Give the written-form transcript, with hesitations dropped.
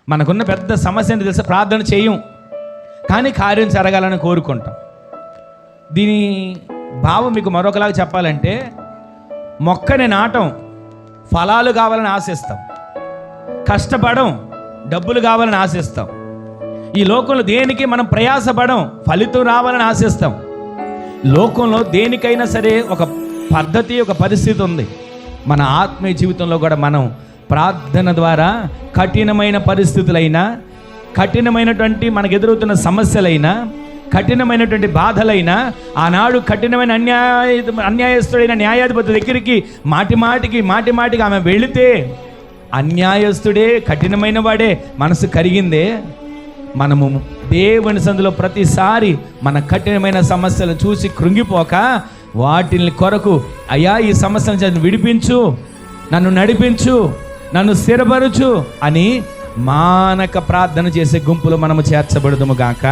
మనకున్న పెద్ద సమస్య ఏంటి తెలుసా? ప్రార్థన చేయం కానీ కార్యం జరగాలని కోరుకుంటాం. దీని భావం మీకు మరొకలాగా చెప్పాలంటే, మొక్కని నాటం, ఫలాలు కావాలని ఆశిస్తాం. కష్టపడం, డబ్బులు కావాలని ఆశిస్తాం. ఈ లోకంలో దేనికి మనం ప్రయాసపడం, ఫలితం రావాలని ఆశిస్తాం. లోకంలో దేనికైనా సరే ఒక పద్ధతి, ఒక పరిస్థితి ఉంది. మన ఆత్మీయ జీవితంలో కూడా మనం ప్రార్థన ద్వారా కఠినమైన పరిస్థితులైనా, కఠినమైనటువంటి మనకు ఎదురవుతున్న సమస్యలైనా, కఠినమైనటువంటి బాధలైనా, ఆనాడు కఠినమైన అన్యాయస్తుడైన న్యాయాధిపతి దగ్గరికి మాటి మాటికి ఆమె వెళితే, అన్యాయస్తుడే, కఠినమైన వాడే మనసు కరిగిందే. మనము దేవుని సందులో ప్రతిసారి మన కఠినమైన సమస్యలు చూసి కృంగిపోక, వాటిని కొరకు అయ్యా ఈ సమస్యలను నన్ను విడిపించు, నన్ను నడిపించు, నన్ను స్థిరపరచు అని మానక ప్రార్థన చేసే గుంపులో మనము చేర్చబడదుము గాక.